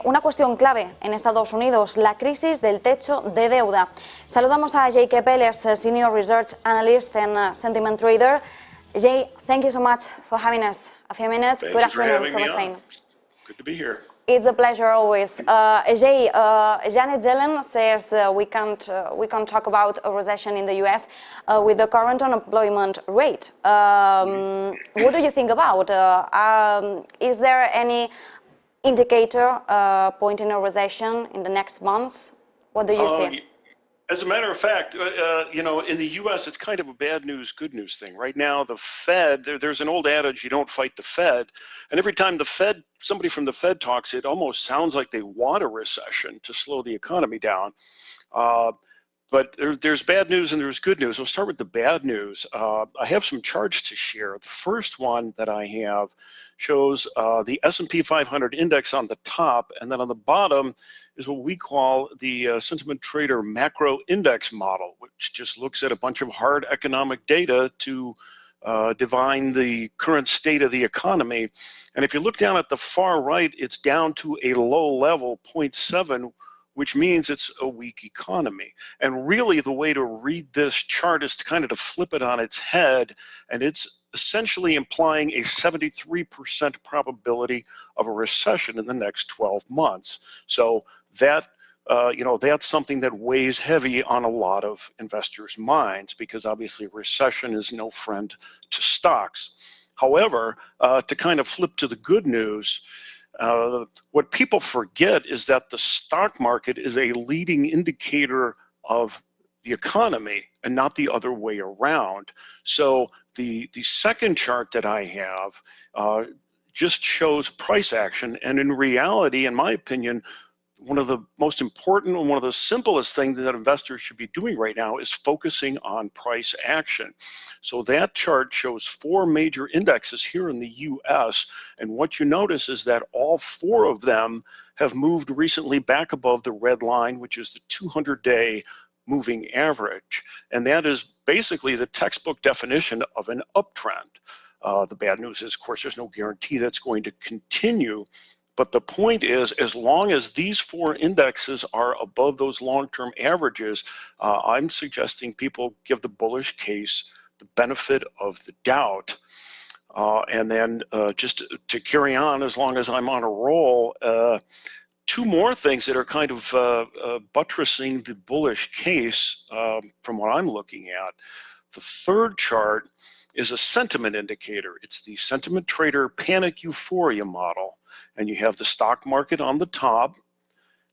Una cuestión clave en Estados Unidos, la crisis del techo de deuda. Saludamos a Jay Kaeppel, es Senior Research Analyst and Sentiment Trader. Jay, thank you so much for having us a few minutes. Thank Good you for afternoon having from me Spain. on. Good to be here. It's a pleasure always. Jay, Janet Yellen says we can't talk about a recession in the US with the current unemployment rate. What do you think about? Is there any indicator pointing a recession in the next months? What do you see? As a matter of fact, you know, in the U.S., it's kind of a bad news, good news thing. Right now, the Fed, there's an old adage, you don't fight the Fed. And every time the Fed, somebody from the Fed talks, it almost sounds like they want a recession to slow the economy down. But there's bad news and there's good news. We'll start with the bad news. I have some charts to share. The first one that I have shows the S&P 500 index on the top, and then on the bottom is what we call the sentiment trader macro index model, which just looks at a bunch of hard economic data to divine the current state of the economy. And if you look down at the far right, it's down to a low level, 0.7, which means it's a weak economy. And really the way to read this chart is to kind of to flip it on its head, and it's essentially implying a 73% probability of a recession in the next 12 months. So that, you know, that's something that weighs heavy on a lot of investors' minds, because obviously recession is no friend to stocks. However, to kind of flip to the good news, what people forget is that the stock market is a leading indicator of the economy and not the other way around. So the second chart that I have just shows price action, and in reality, in my opinion, one of the most important and one of the simplest things that investors should be doing right now is focusing on price action. So that chart shows 4 major indexes here in the US, and what you notice is that all 4 of them have moved recently back above the red line, which is the 200-day moving average. And that is basically the textbook definition of an uptrend. The bad news is, of course, there's no guarantee that's going to continue. But the point is, as long as these 4 indexes are above those long-term averages, I'm suggesting people give the bullish case the benefit of the doubt. And then just to carry on, as long as I'm on a roll, 2 more things that are kind of buttressing the bullish case from what I'm looking at. The third chart is a sentiment indicator. It's the sentiment trader panic euphoria model. And you have the stock market on the top,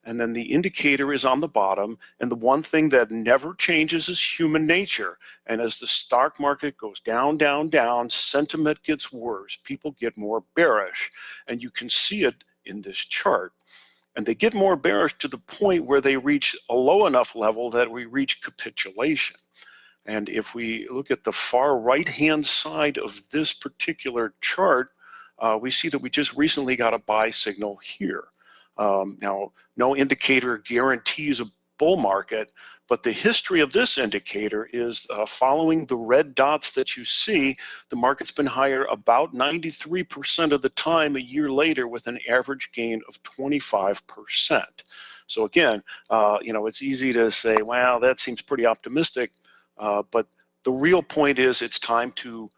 and then the indicator is on the bottom. And the one thing that never changes is human nature. And as the stock market goes down, down, down, sentiment gets worse. People get more bearish. And you can see it in this chart. And they get more bearish to the point where they reach a low enough level that we reach capitulation. And if we look at the far right-hand side of this particular chart, we see that we just recently got a buy signal here. Now, no indicator guarantees a bull market, but the history of this indicator is following the red dots that you see, the market's been higher about 93% of the time a year later, with an average gain of 25%. So again, you know, it's easy to say, wow, that seems pretty optimistic, but the real point is it's time to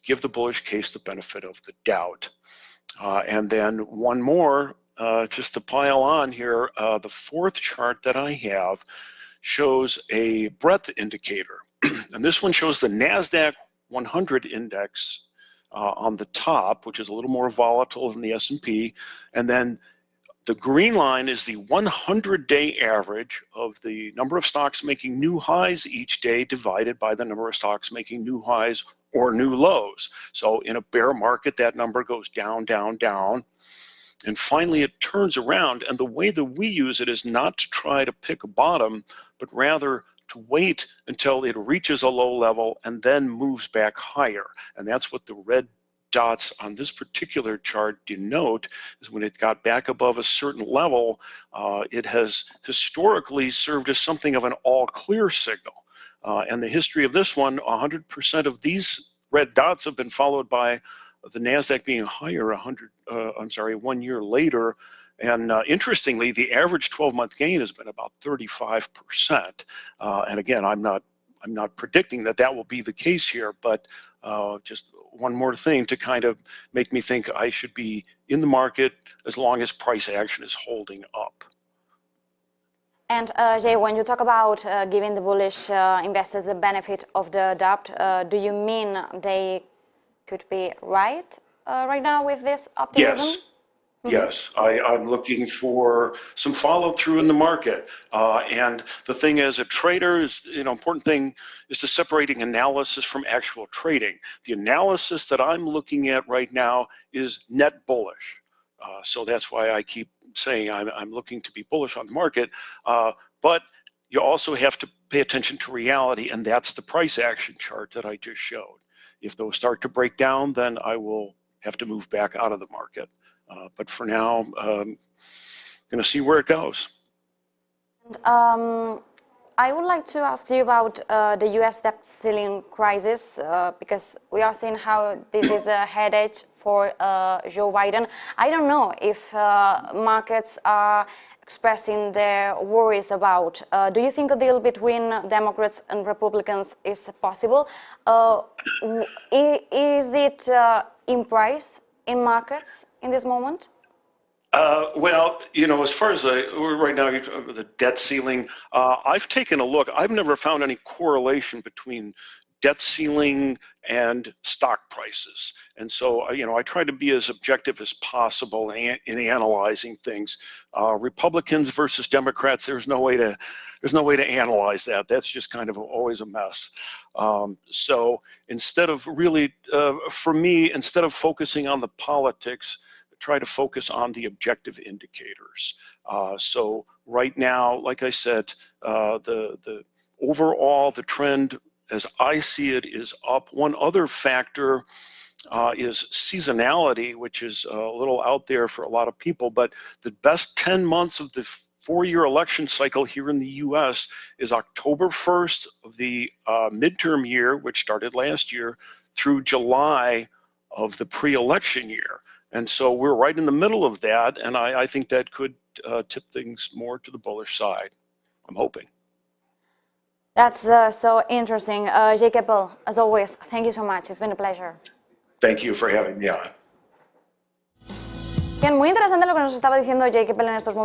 give the bullish case the benefit of the doubt. And then one more, just to pile on here, the fourth chart that I have shows a breadth indicator. And this one shows the NASDAQ 100 index on the top, which is a little more volatile than the S&P. And then the green line is the 100-day average of the number of stocks making new highs each day divided by the number of stocks making new highs or new lows. So in a bear market, that number goes down, down, down. And finally, it turns around. And the way that we use it is not to try to pick a bottom, but rather to wait until it reaches a low level and then moves back higher. And that's what the red dots on this particular chart denote, is when it got back above a certain level, it has historically served as something of an all clear signal. And the history of this one, 100% of these red dots have been followed by the NASDAQ being higher 1 year later. And interestingly, the average 12-month gain has been about 35%. And again, I'm not predicting that will be the case here, but just one more thing to kind of make me think I should be in the market as long as price action is holding up. And Jay, when you talk about giving the bullish investors the benefit of the doubt, do you mean they could be right right now with this optimism? Yes. Yes, I'm looking for some follow-through in the market. And the thing as a trader is, important thing is to separating analysis from actual trading. The analysis that I'm looking at right now is net bullish. So that's why I keep saying I'm looking to be bullish on the market. But you also have to pay attention to reality, and that's the price action chart that I just showed. If those start to break down, then I will have to move back out of the market. But for now, going to see where it goes. And, I would like to ask you about the U.S. debt ceiling crisis, because we are seeing how this is a headache for Joe Biden. I don't know if markets are expressing their worries about. Do you think a deal between Democrats and Republicans is possible? Is it in price in markets in this moment? Well, as far as right now, the debt ceiling, I've taken a look. I've never found any correlation between debt ceiling and stock prices. And so, I try to be as objective as possible in analyzing things. Republicans versus Democrats, there's no way to analyze that. That's just kind of always a mess. So instead of really, for me, instead of focusing on the politics, try to focus on the objective indicators. So right now, like I said, the overall, the trend as I see it is up. One other factor is seasonality, which is a little out there for a lot of people, but the best 10 months of the four-year election cycle here in the US is October 1st of the midterm year, which started last year, through July of the pre-election year. And so we're right in the middle of that, and I think that could tip things more to the bullish side. I'm hoping. That's so interesting. Jay Kaeppel, as always, thank you so much. It's been a pleasure. Thank you for having me on. Bien, muy interesante lo que nos estaba diciendo Jay Kaeppel en estos momentos.